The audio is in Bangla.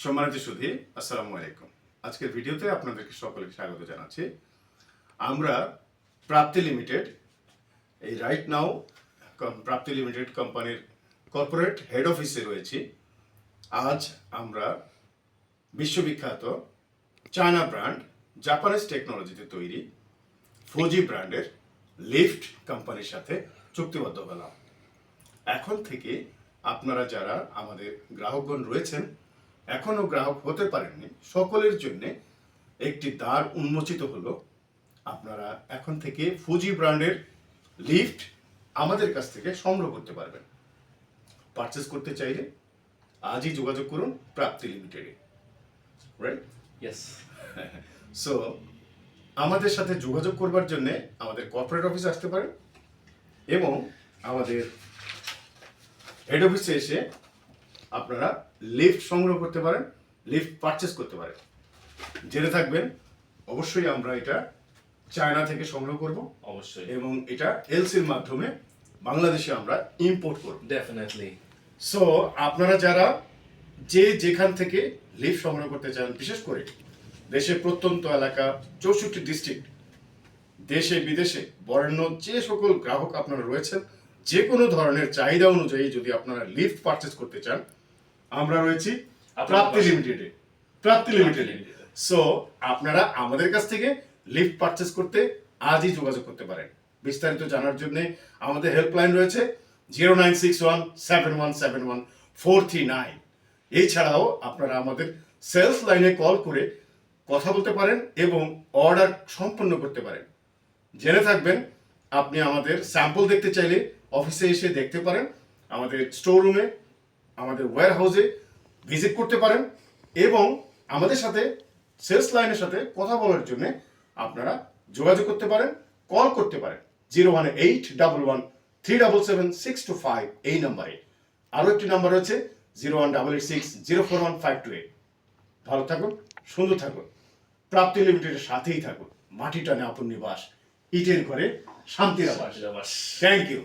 সম্মানিত সুধী, আসসালামু আলাইকুম। আজকের ভিডিওতে আপনাদেরকে সকলকে স্বাগত জানাচ্ছি। আমরা প্রাপ্তি লিমিটেড এই রাইট নাও প্রাপ্তি লিমিটেড কোম্পানির কর্পোরেট হেড অফিসে রয়েছি। আজ আমরা বিশ্ববিখ্যাত চায়না ব্র্যান্ড জাপানিজ টেকনোলজিতে তৈরি ফুজি ব্র্যান্ডের লিফট কোম্পানির সাথে চুক্তিবদ্ধ হলাম। এখন থেকে আপনারা যারা আমাদের গ্রাহকগণ রয়েছেন, এখনো গ্রাহক হতে পারেননি, সকলের জন্য একটি দ্বার উন্মোচিত হলো। আপনারা এখন থেকে ফুজি ব্র্যান্ডের লিফট আমাদের কাছ থেকে সংগ্রহ করতে পারবেন। পারচেস করতে চাইলে আজই যোগাযোগ করুন প্রাপ্তি লিমিটেডে। রাইট? ইয়েস। সো আমাদের সাথে যোগাযোগ করবার জন্য আমাদের কর্পোরেট অফিসে আসতে পারেন এবং আমাদের হেড অফিসে এসে আপনারা লিফট সংগ্রহ করতে পারেন, লিফট পারচেস করতে পারেন। জেনে থাকবেন অবশ্যই আমরা এটা চায়না থেকে সংগ্রহ করব অবশ্যই, এবং এটা এলসির মাধ্যমে বাংলাদেশে আমরা ইম্পোর্ট করব। ডেফিনেটলি। সো আপনারা যারা যেখান থেকে লিফট সংগ্রহ করতে চান, বিশেষ করে দেশের প্রত্যন্ত এলাকা 64 ডিস্ট্রিক্ট, দেশে বিদেশে বরেণ্য যে সকল গ্রাহক আপনারা রয়েছেন, যে কোনো ধরনের চাহিদা অনুযায়ী যদি আপনারা লিফট পারচেস করতে চান, আমরা রয়েছি প্রাপ্তি লিমিটেডে। প্রাপ্তি লিমিটেড। সো আপনারা আমাদের কাছ থেকে লিফট পারচেস করতে আজই যোগাযোগ করতে পারেন। বিস্তারিত জানার জন্য আমাদের হেল্পলাইন রয়েছে 09617171 439। এছাড়াও আপনারা আমাদের সেলস লাইনে কল করে কথা বলতে পারেন এবং অর্ডার সম্পন্ন করতে পারেন। জেনে থাকবেন আপনি আমাদের স্যাম্পল দেখতে চাইলে অফিসে এসে দেখতে পারেন, আমাদের স্টোর রুমে, আমাদের ওয়্যার হাউসে ভিজিট করতে পারেন এবং আমাদের সাথে সেলস লাইনের সাথে কথা বলার জন্য আপনারা যোগাযোগ করতে পারেন, কল করতে পারেন 01811377625 এই নম্বরে। আরও একটি নাম্বার রয়েছে 01886041528। ভালো থাকুন, সুন্দর থাকুন, প্রাপ্তি লিমিটেডের সাথেই থাকুন। মাটি টানে আপন নিবাস, ইটের ঘরে শান্তির আবাস। Thank you.